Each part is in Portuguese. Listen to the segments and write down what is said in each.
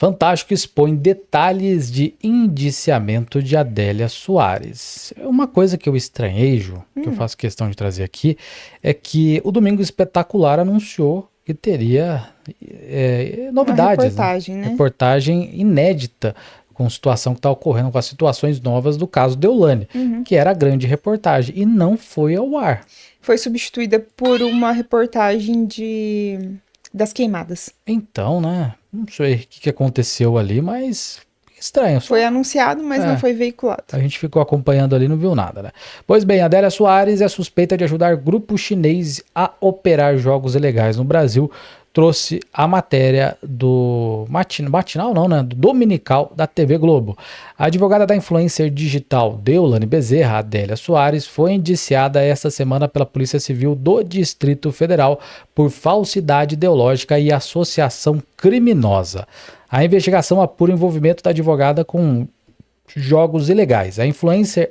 Fantástico expõe detalhes de indiciamento de Adélia Soares. Uma coisa que eu estranhei, Ju, que eu faço questão de trazer aqui, é que o Domingo Espetacular anunciou que teria novidades, né? Reportagem, né? Reportagem inédita com situação que está ocorrendo, com as situações novas do caso Deolane, que era a grande reportagem, e não foi ao ar. Foi substituída por uma reportagem das queimadas. Então, né? Não sei o que aconteceu ali, mas estranho. Foi anunciado, mas não foi veiculado. A gente ficou acompanhando ali e não viu nada, né? Pois bem, Adélia Soares é suspeita de ajudar grupo chinês a operar jogos ilegais no Brasil. Trouxe a matéria do matinal não, né? Do dominical da TV Globo. A advogada da influencer digital Deolane Bezerra, Adélia Soares, foi indiciada esta semana pela Polícia Civil do Distrito Federal por falsidade ideológica e associação criminosa. A investigação apura o envolvimento da advogada com jogos ilegais. A influencer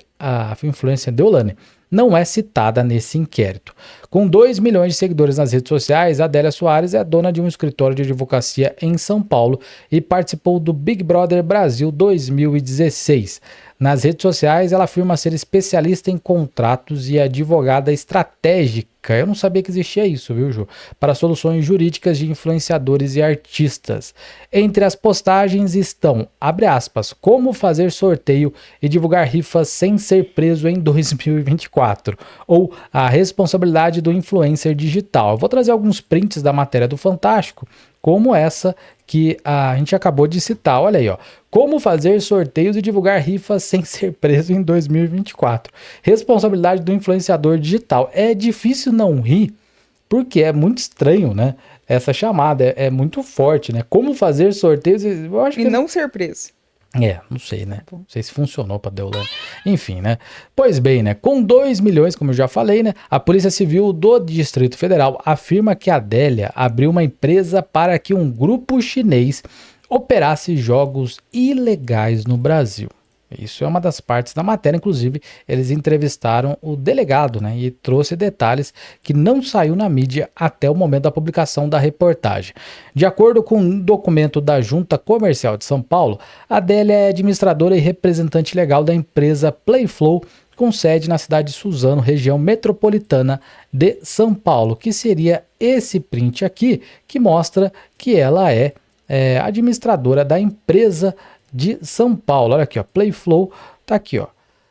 Deolane não é citada nesse inquérito. Com 2 milhões de seguidores nas redes sociais, Adélia Soares é dona de um escritório de advocacia em São Paulo e participou do Big Brother Brasil 2016. Nas redes sociais, ela afirma ser especialista em contratos e advogada estratégica. Eu não sabia que existia isso, viu, Ju? Para soluções jurídicas de influenciadores e artistas. Entre as postagens estão, abre aspas, como fazer sorteio e divulgar rifas sem ser preso em 2024. Ou a responsabilidade do influencer digital. Eu vou trazer alguns prints da matéria do Fantástico, como essa que a gente acabou de citar. Olha aí, ó. Como fazer sorteios e divulgar rifas sem ser preso em 2024. Responsabilidade do influenciador digital. É difícil não rir, porque é muito estranho, né? Essa chamada é muito forte, né? Como fazer sorteios eu acho E que não ser preso. não sei, né? Não sei se funcionou para Deolane. Enfim, né? Pois bem, né? Com 2 milhões, como eu já falei, né? A Polícia Civil do Distrito Federal afirma que a Adélia abriu uma empresa para que um grupo chinês operasse jogos ilegais no Brasil. Isso é uma das partes da matéria, inclusive eles entrevistaram o delegado, né, e trouxe detalhes que não saiu na mídia até o momento da publicação da reportagem. De acordo com um documento da Junta Comercial de São Paulo, a Adélia é administradora e representante legal da empresa Playflow, com sede na cidade de Suzano, região metropolitana de São Paulo, que seria esse print aqui, que mostra que ela é administradora da empresa de São Paulo. Olha aqui, ó, Playflow, tá aqui, ó.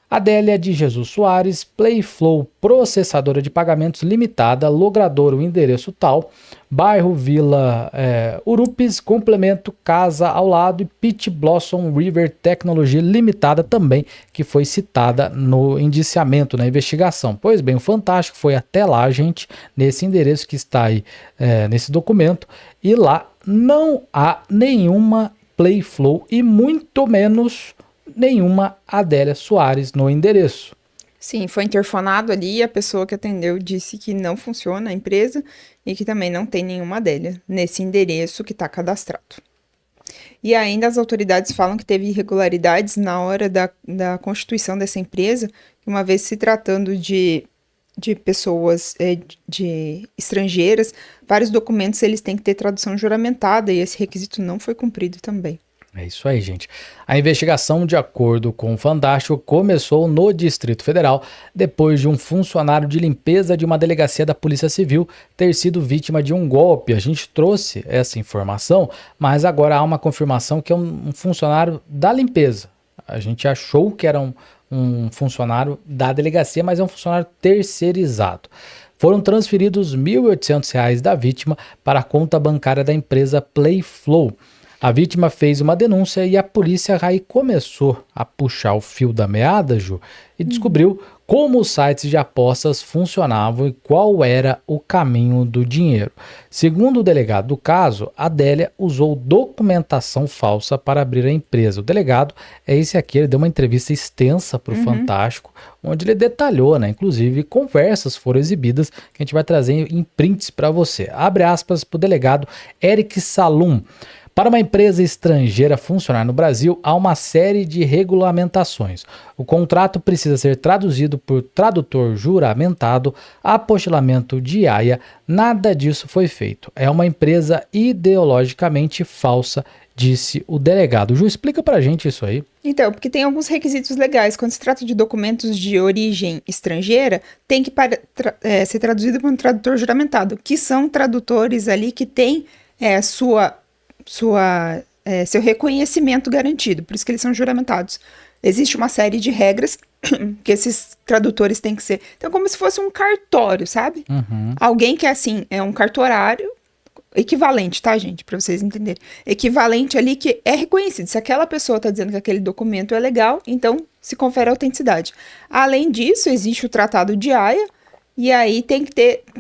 Adélia de Jesus Soares, Playflow, processadora de pagamentos limitada, logrador, o endereço tal, bairro Vila Urupes, complemento, casa ao lado, e Pit Blossom River Tecnologia Limitada também, que foi citada no indiciamento, na investigação. Pois bem, o Fantástico foi até lá, gente, nesse endereço que está aí nesse documento, e lá não há nenhuma Playflow e muito menos nenhuma Adélia Soares no endereço. Sim, foi interfonado ali e a pessoa que atendeu disse que não funciona a empresa e que também não tem nenhuma Adélia nesse endereço que está cadastrado. E ainda as autoridades falam que teve irregularidades na hora da constituição dessa empresa, uma vez se tratando de pessoas de estrangeiras, vários documentos eles têm que ter tradução juramentada e esse requisito não foi cumprido também. É isso aí, gente. A investigação, de acordo com o Fantástico, começou no Distrito Federal depois de um funcionário de limpeza de uma delegacia da Polícia Civil ter sido vítima de um golpe. A gente trouxe essa informação, mas agora há uma confirmação que é um funcionário da limpeza. A gente achou que era um funcionário da delegacia, mas é um funcionário terceirizado. Foram transferidos R$ 1.800 da vítima para a conta bancária da empresa Playflow. A vítima fez uma denúncia e a polícia aí começou a puxar o fio da meada, Ju, e descobriu como os sites de apostas funcionavam e qual era o caminho do dinheiro. Segundo o delegado do caso, a Adélia usou documentação falsa para abrir a empresa. O delegado é esse aqui, ele deu uma entrevista extensa para o Fantástico, onde ele detalhou, né? Inclusive conversas foram exibidas que a gente vai trazer em prints para você. Abre aspas para o delegado Eric Salum. Para uma empresa estrangeira funcionar no Brasil, há uma série de regulamentações. O contrato precisa ser traduzido por tradutor juramentado, apostilamento de AIA. Nada disso foi feito. É uma empresa ideologicamente falsa, disse o delegado. Ju, explica pra gente isso aí. Então, porque tem alguns requisitos legais. Quando se trata de documentos de origem estrangeira, tem que ser traduzido por um tradutor juramentado, que são tradutores ali que têm seu reconhecimento garantido, por isso que eles são juramentados. Existe uma série de regras que esses tradutores têm que ser. Então, como se fosse um cartório, sabe? Alguém que é um cartorário equivalente, tá, gente? Para vocês entenderem. Equivalente ali que é reconhecido. Se aquela pessoa está dizendo que aquele documento é legal, então se confere autenticidade. Além disso, existe o Tratado de Haia, e aí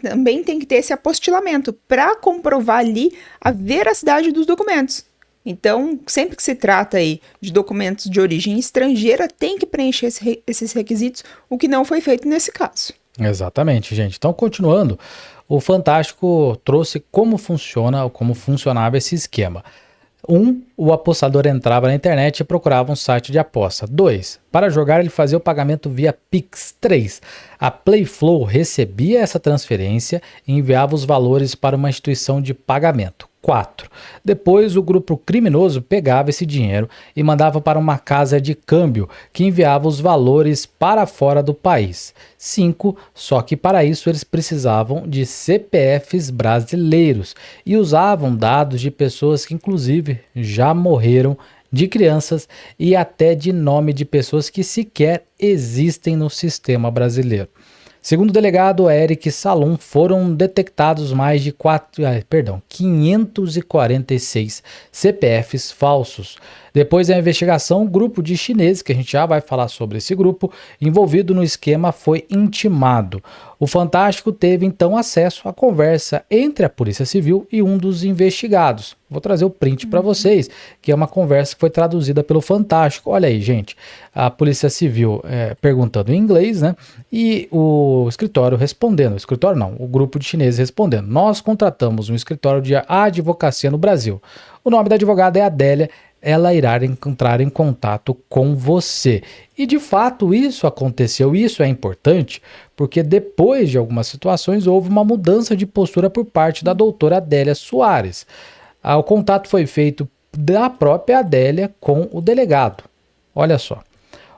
também tem que ter esse apostilamento para comprovar ali a veracidade dos documentos. Então, sempre que se trata aí de documentos de origem estrangeira, tem que preencher esses requisitos, o que não foi feito nesse caso. Exatamente, gente. Então, continuando, o Fantástico trouxe como funcionava esse esquema. 1. O apostador entrava na internet e procurava um site de aposta. 2. Para jogar, ele fazia o pagamento via Pix. 3. A Playflow recebia essa transferência e enviava os valores para uma instituição de pagamento. 4. Depois, o grupo criminoso pegava esse dinheiro e mandava para uma casa de câmbio que enviava os valores para fora do país. 5. Só que para isso eles precisavam de CPFs brasileiros e usavam dados de pessoas que inclusive já morreram, de crianças e até de nome de pessoas que sequer existem no sistema brasileiro. Segundo o delegado Eric Salum, foram detectados mais de 546 CPFs falsos. Depois da investigação, o grupo de chineses, que a gente já vai falar sobre esse grupo, envolvido no esquema foi intimado. O Fantástico teve então acesso à conversa entre a Polícia Civil e um dos investigados. Vou trazer o print para vocês, que é uma conversa que foi traduzida pelo Fantástico. Olha aí, gente, a Polícia Civil perguntando em inglês, né? E o escritório respondendo. O escritório não, o grupo de chineses respondendo. Nós contratamos um escritório de advocacia no Brasil. O nome da advogada é Adélia. Ela irá entrar em contato com você. E de fato isso aconteceu, isso é importante, porque depois de algumas situações houve uma mudança de postura por parte da doutora Adélia Soares. O contato foi feito da própria Adélia com o delegado. Olha só.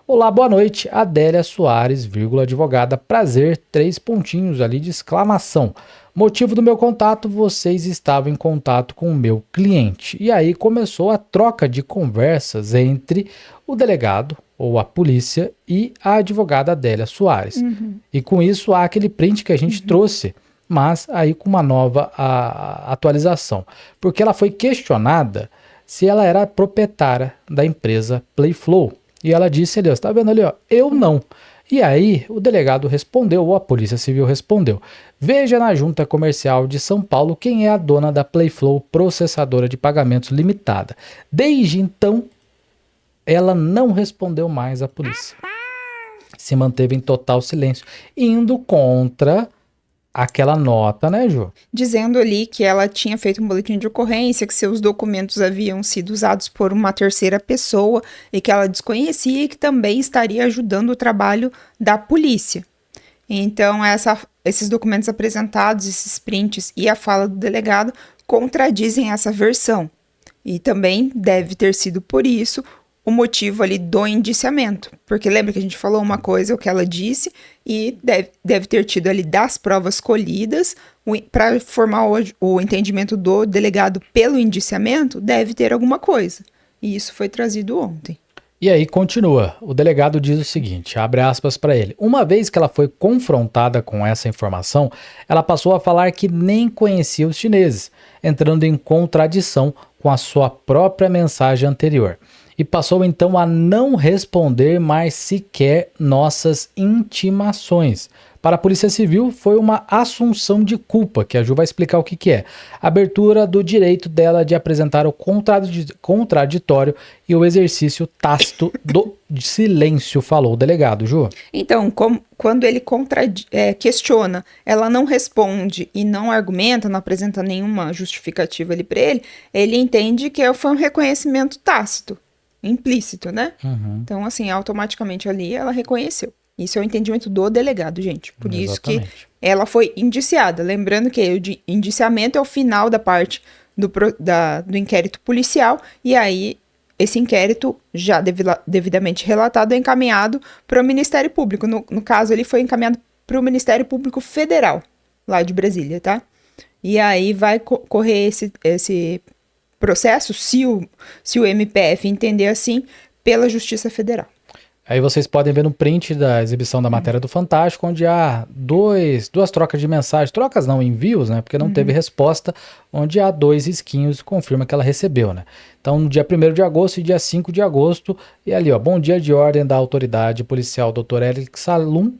Olá, boa noite, Adélia Soares, advogada, prazer, 3 pontinhos ali de exclamação. Motivo do meu contato, vocês estavam em contato com o meu cliente. E aí começou a troca de conversas entre o delegado, ou a polícia, e a advogada Adélia Soares. E com isso há aquele print que a gente trouxe, mas aí com uma nova atualização. Porque ela foi questionada se ela era proprietária da empresa Playflow. E ela disse ali, ó, você tá vendo ali, ó, eu não. E aí o delegado respondeu, ou a Polícia Civil respondeu, veja na Junta Comercial de São Paulo quem é a dona da Playflow Processadora de Pagamentos Limitada. Desde então, ela não respondeu mais à polícia. Se manteve em total silêncio, indo contra aquela nota, né, Ju? Dizendo ali que ela tinha feito um boletim de ocorrência, que seus documentos haviam sido usados por uma terceira pessoa e que ela desconhecia e que também estaria ajudando o trabalho da polícia. Então, esses documentos apresentados, esses prints e a fala do delegado contradizem essa versão. E também deve ter sido por isso o motivo ali do indiciamento. Porque lembra que a gente falou uma coisa, o que ela disse, e deve ter tido ali das provas colhidas, para formar o entendimento do delegado pelo indiciamento, deve ter alguma coisa. E isso foi trazido ontem. E aí continua, o delegado diz o seguinte, abre aspas para ele, uma vez que ela foi confrontada com essa informação, ela passou a falar que nem conhecia os chineses, entrando em contradição com a sua própria mensagem anterior. E passou então a não responder mais sequer nossas intimações. Para a Polícia Civil, foi uma assunção de culpa, que a Ju vai explicar o que é. Abertura do direito dela de apresentar o contraditório e o exercício tácito do silêncio, falou o delegado, Ju. Então, quando ele questiona, ela não responde e não argumenta, não apresenta nenhuma justificativa ali para ele entende que foi um reconhecimento tácito, implícito, né? Então, assim, automaticamente ali ela reconheceu. Isso é o entendimento do delegado, gente. Por isso que ela foi indiciada. Lembrando que o indiciamento é o final da parte do inquérito policial, e aí esse inquérito, já devidamente relatado, é encaminhado para o Ministério Público. No caso, ele foi encaminhado para o Ministério Público Federal, lá de Brasília, tá? E aí vai correr esse processo, se o MPF entender assim, pela Justiça Federal. Aí vocês podem ver no print da exibição da matéria do Fantástico, onde há duas trocas de mensagens, trocas não, envios, né, porque não teve resposta, onde há 2 risquinhos, confirma que ela recebeu, né. Então, no dia 1º de agosto e dia 5 de agosto, e ali, ó, bom dia de ordem da autoridade policial Dr. Eric Salum,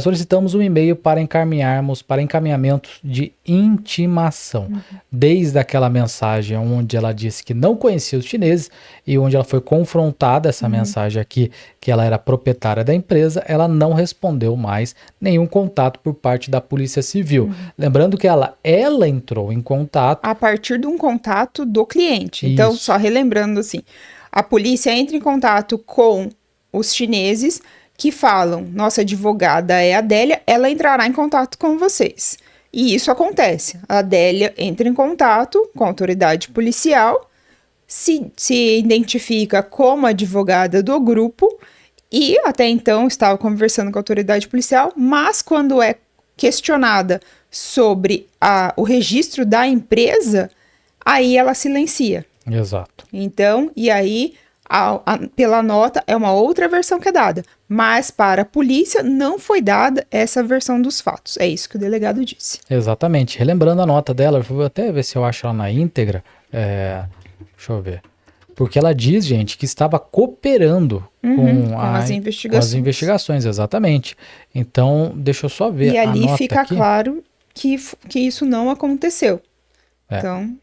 solicitamos um e-mail para encaminhamento de intimação. Desde aquela mensagem onde ela disse que não conhecia os chineses e onde ela foi confrontada, essa mensagem aqui, que ela era proprietária da empresa, ela não respondeu mais nenhum contato por parte da Polícia Civil. Lembrando que ela entrou em contato a partir de um contato do cliente. Então, só relembrando assim, a polícia entra em contato com os chineses que falam, nossa advogada é a Adélia, ela entrará em contato com vocês. E isso acontece. A Adélia entra em contato com a autoridade policial, se identifica como advogada do grupo e até então estava conversando com a autoridade policial, mas quando é questionada sobre o registro da empresa, aí ela silencia. Exato. Então, e aí pela nota, é uma outra versão que é dada, mas para a polícia não foi dada essa versão dos fatos. É isso que o delegado disse. Exatamente. Relembrando a nota dela, vou até ver se eu acho ela na íntegra. Deixa eu ver. Porque ela diz, gente, que estava cooperando com as investigações, exatamente. Então, deixa eu só ver. E ali fica aqui. Claro que isso não aconteceu. Então,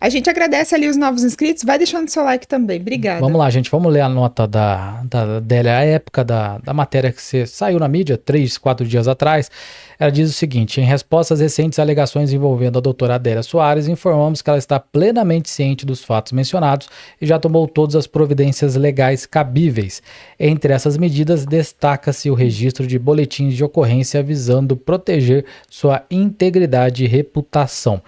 a gente agradece ali os novos inscritos. Vai deixando seu like também. Obrigada. Vamos lá, gente. Vamos ler a nota da Adélia. A época da matéria que saiu na mídia 3, 4 dias atrás. Ela diz o seguinte: em resposta às recentes alegações envolvendo a doutora Adélia Soares, informamos que ela está plenamente ciente dos fatos mencionados e já tomou todas as providências legais cabíveis. Entre essas medidas, destaca-se o registro de boletins de ocorrência visando proteger sua integridade e reputação.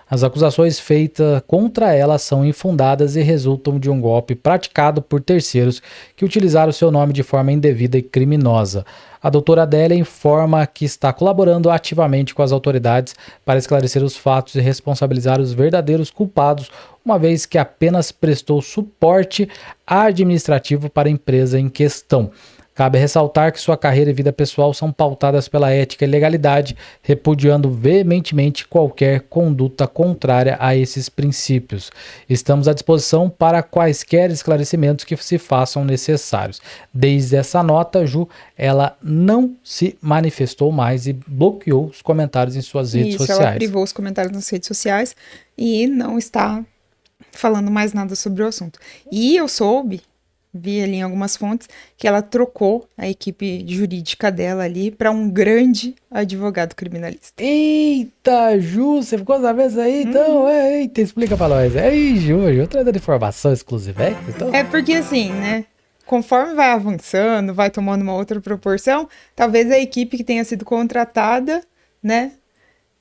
As acusações feitas contra ela são infundadas e resultam de um golpe praticado por terceiros que utilizaram seu nome de forma indevida e criminosa. A doutora Adélia informa que está colaborando ativamente com as autoridades para esclarecer os fatos e responsabilizar os verdadeiros culpados, uma vez que apenas prestou suporte administrativo para a empresa em questão. Cabe ressaltar que sua carreira e vida pessoal são pautadas pela ética e legalidade, repudiando veementemente qualquer conduta contrária a esses princípios. Estamos à disposição para quaisquer esclarecimentos que se façam necessários. Desde essa nota, Ju, ela não se manifestou mais e bloqueou os comentários em suas redes sociais. Ela privou os comentários nas redes sociais e não está falando mais nada sobre o assunto. E eu vi ali em algumas fontes que ela trocou a equipe jurídica dela ali para um grande advogado criminalista. Eita, Ju, você ficou sabendo isso aí? Então, eita, explica pra nós. Aí, Ju, trazendo informação exclusiva, então. É porque assim, né, conforme vai avançando, vai tomando uma outra proporção, talvez a equipe que tenha sido contratada, né,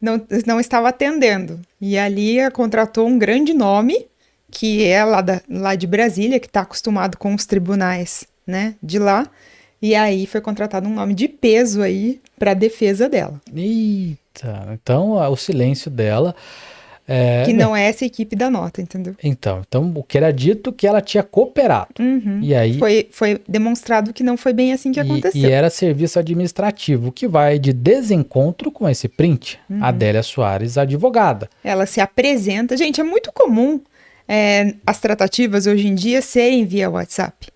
não estava atendendo. E ali contratou um grande nome, que é lá de Brasília, que está acostumado com os tribunais, né, de lá, e aí foi contratado um nome de peso aí para a defesa dela. Eita, então o silêncio dela... que não é essa equipe da nota, entendeu? Então o que era dito que ela tinha cooperado. E aí foi demonstrado que não foi bem assim que aconteceu. E era serviço administrativo, que vai de desencontro com esse print. Adélia Soares, advogada. Ela se apresenta... Gente, é muito comum as tratativas hoje em dia serem via WhatsApp.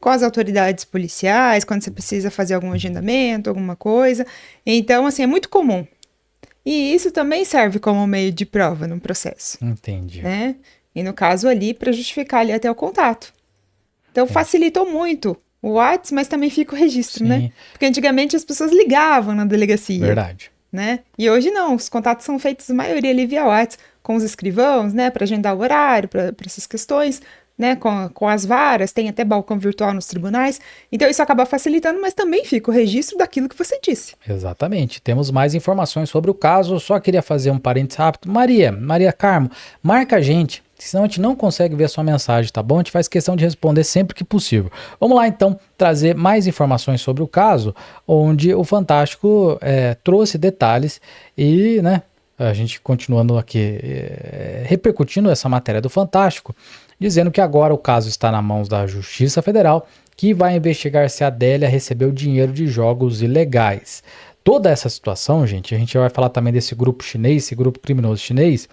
com as autoridades policiais, quando você precisa fazer algum agendamento, alguma coisa. Então, assim, é muito comum. E isso também serve como meio de prova no processo. Entendi. Né? E no caso ali, para justificar ali até o contato. Então, facilitou muito o WhatsApp, mas também fica o registro, né? Porque antigamente as pessoas ligavam na delegacia. Verdade. Né? E hoje não, os contatos são feitos, a maioria ali via WhatsApp, com os escrivãos, né? Para agendar o horário, para essas questões, né? Com as varas, tem até balcão virtual nos tribunais. Então, isso acaba facilitando, mas também fica o registro daquilo que você disse. Exatamente. Temos mais informações sobre o caso. Eu só queria fazer um parênteses rápido. Maria Carmo, marca a gente, senão a gente não consegue ver a sua mensagem, tá bom? A gente faz questão de responder sempre que possível. Vamos lá, então, trazer mais informações sobre o caso, onde o Fantástico trouxe detalhes e, né, a gente continuando aqui repercutindo essa matéria do Fantástico, dizendo que agora o caso está nas mãos da Justiça Federal, que vai investigar se a Adélia recebeu dinheiro de jogos ilegais. Toda essa situação, gente, a gente vai falar também desse grupo chinês, esse grupo criminoso chinês,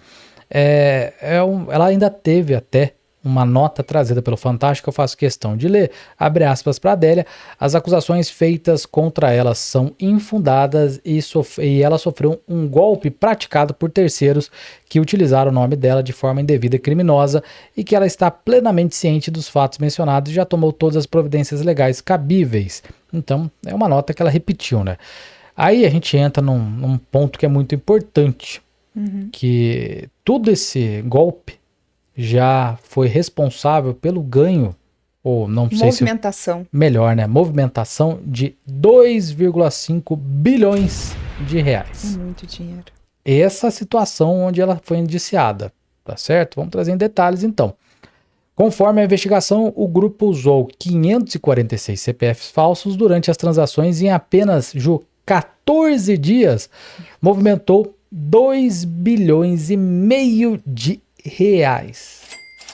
ela ainda teve até uma nota trazida pelo Fantástico, eu faço questão de ler, abre aspas para a Adélia, as acusações feitas contra ela são infundadas e ela sofreu um golpe praticado por terceiros que utilizaram o nome dela de forma indevida e criminosa e que ela está plenamente ciente dos fatos mencionados e já tomou todas as providências legais cabíveis. Então, é uma nota que ela repetiu, né? Aí a gente entra num ponto que é muito importante, que todo esse golpe já foi responsável pelo ganho, ou não sei se... Movimentação. Melhor, né? Movimentação de 2,5 bilhões de reais. É muito dinheiro. Essa situação onde ela foi indiciada, tá certo? Vamos trazer em detalhes então. Conforme a investigação, o grupo usou 546 CPFs falsos durante as transações e em apenas 14 dias movimentou 2 bilhões e meio de reais.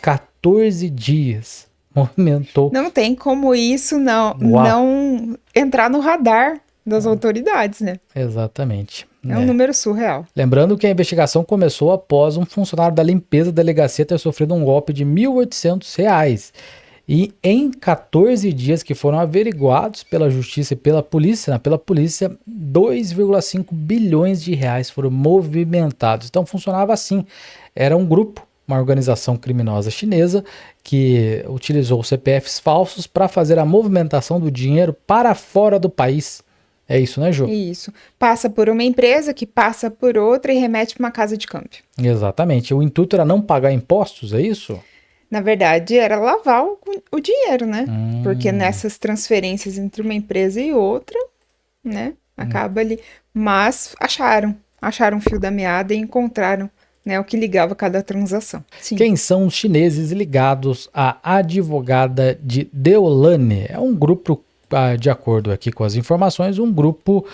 14 dias movimentou. Não tem como isso não entrar no radar das autoridades, né? Exatamente. É um número surreal. Lembrando que a investigação começou após um funcionário da limpeza da delegacia ter sofrido um golpe de R$ 1.800. E em 14 dias que foram averiguados pela justiça e pela polícia, 2,5 bilhões de reais foram movimentados. Então funcionava assim, era um grupo, uma organização criminosa chinesa que utilizou CPFs falsos para fazer a movimentação do dinheiro para fora do país. É isso, né, Ju? Isso. Passa por uma empresa que passa por outra e remete para uma casa de câmbio. Exatamente. O intuito era não pagar impostos, é isso? Na verdade, era lavar o dinheiro, né? Porque nessas transferências entre uma empresa e outra, né? Acaba ali. Mas acharam o fio da meada e encontraram, né, o que ligava cada transação. Sim. Quem são os chineses ligados à advogada de Deolane? É um grupo, de acordo aqui com as informações, um grupo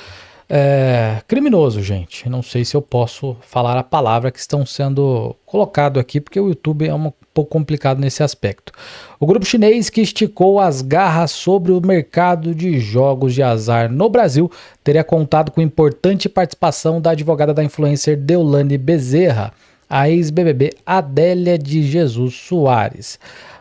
criminoso, gente. Não sei se eu posso falar a palavra que estão sendo colocado aqui, porque o YouTube é um pouco complicado nesse aspecto. O grupo chinês que esticou as garras sobre o mercado de jogos de azar no Brasil teria contado com importante participação da advogada da influencer Deolane Bezerra, a ex-BBB Adélia de Jesus Soares.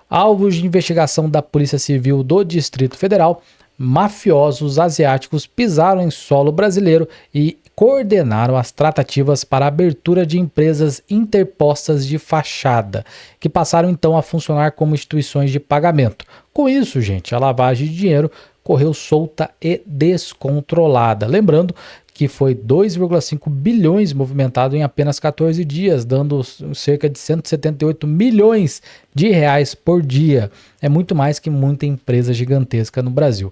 Alvos de investigação da Polícia Civil do Distrito Federal, mafiosos asiáticos pisaram em solo brasileiro e coordenaram as tratativas para a abertura de empresas interpostas de fachada, que passaram então a funcionar como instituições de pagamento. Com isso, gente, a lavagem de dinheiro correu solta e descontrolada. Lembrando que foi 2,5 bilhões movimentado em apenas 14 dias, dando cerca de 178 milhões de reais por dia. É muito mais que muita empresa gigantesca no Brasil.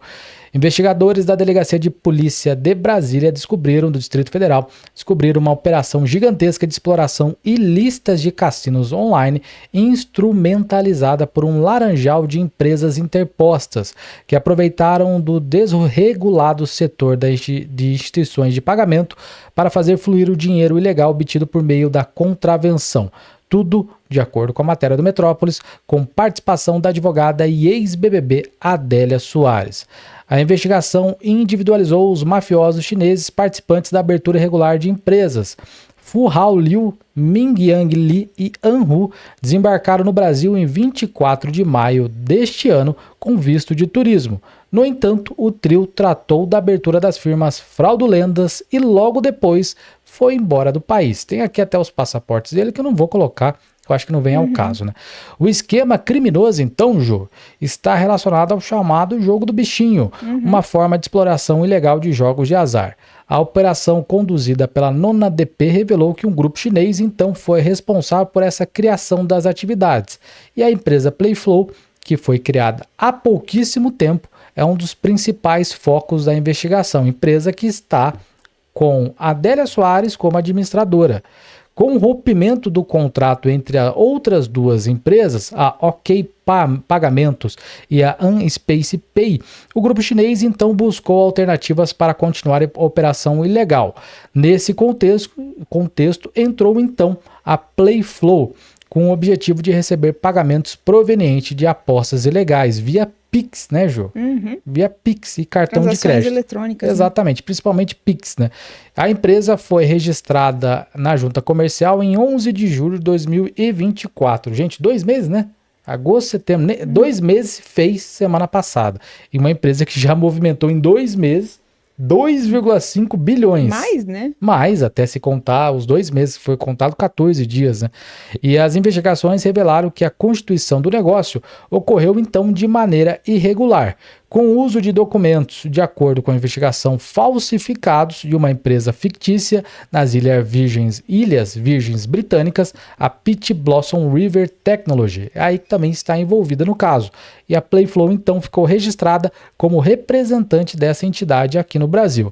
Investigadores da Delegacia de Polícia de Brasília do Distrito Federal, descobriram uma operação gigantesca de exploração ilícita de cassinos online, instrumentalizada por um laranjal de empresas interpostas, que aproveitaram do desregulado setor de instituições de pagamento para fazer fluir o dinheiro ilegal obtido por meio da contravenção. Tudo, de acordo com a matéria do Metrópolis, com participação da advogada e ex-BBB Adélia Soares. A investigação individualizou os mafiosos chineses participantes da abertura irregular de empresas. Fu Hao Liu, Ming Yang Li e An Hu desembarcaram no Brasil em 24 de maio deste ano com visto de turismo. No entanto, o trio tratou da abertura das firmas fraudulentas e logo depois foi embora do país. Tem aqui até os passaportes dele que eu não vou colocar, eu acho que não vem ao caso, né? O esquema criminoso, então, Jô, está relacionado ao chamado jogo do bichinho, uma forma de exploração ilegal de jogos de azar. A operação conduzida pela Nona DP revelou que um grupo chinês, então, foi responsável por essa criação das atividades. E a empresa Playflow, que foi criada há pouquíssimo tempo, é um dos principais focos da investigação, empresa que está com Adélia Soares como administradora. Com o rompimento do contrato entre as outras duas empresas, a OK Pagamentos e a Unspace Pay, o grupo chinês então buscou alternativas para continuar a operação ilegal. Nesse contexto entrou então a Playflow, com o objetivo de receber pagamentos provenientes de apostas ilegais via Pix, né, Jô? Via Pix e cartão de crédito. Eletrônicas. Exatamente, principalmente Pix, né? A empresa foi registrada na Junta Comercial em 11 de julho de 2024. Gente, 2 meses, né? Agosto, setembro, 2 meses fez semana passada. E uma empresa que já movimentou em 2 meses 2,5 bilhões. Mais, né? Mais, até se contar, os 2 meses foi contado 14 dias, né? E as investigações revelaram que a constituição do negócio ocorreu então de maneira irregular, com o uso de documentos, de acordo com a investigação, falsificados de uma empresa fictícia nas Ilhas Virgens Britânicas, a Peach Blossom River Technology, aí que também está envolvida no caso. E a Playflow então ficou registrada como representante dessa entidade aqui no Brasil.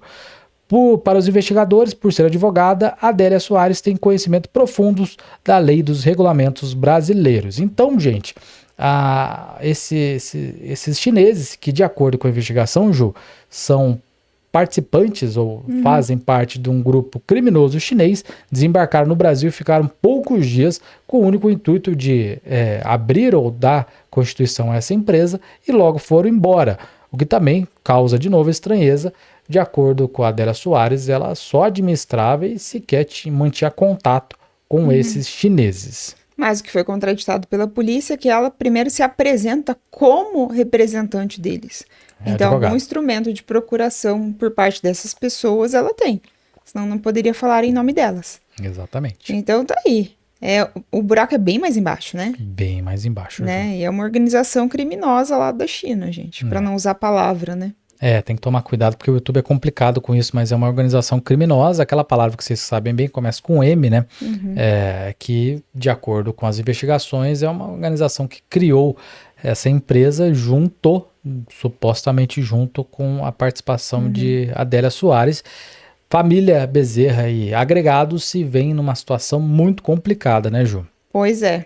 Para os investigadores, por ser advogada, Adélia Soares tem conhecimento profundos da lei dos regulamentos brasileiros. Então, gente, esses chineses que, de acordo com a investigação, Ju, são participantes ou fazem parte de um grupo criminoso chinês, desembarcaram no Brasil e ficaram poucos dias com o único intuito de abrir ou dar constituição a essa empresa e logo foram embora, o que também causa de novo estranheza. De acordo com a Adélia Soares, ela só administrava e sequer mantinha contato com esses chineses. Mas o que foi contraditado pela polícia é que ela primeiro se apresenta como representante deles. Então, advogado. algum instrumento de procuração por parte dessas pessoas ela tem. Senão não poderia falar em nome delas. Exatamente. Então tá aí. O buraco é bem mais embaixo, né? Bem mais embaixo. Né? E é uma organização criminosa lá da China, gente. Para não usar a palavra, né? Tem que tomar cuidado porque o YouTube é complicado com isso, mas é uma organização criminosa, aquela palavra que vocês sabem bem, começa com M, né? Que, de acordo com as investigações, é uma organização que criou essa empresa supostamente junto com a participação de Adélia Soares. Família Bezerra e agregados se veem numa situação muito complicada, né, Ju? Pois é.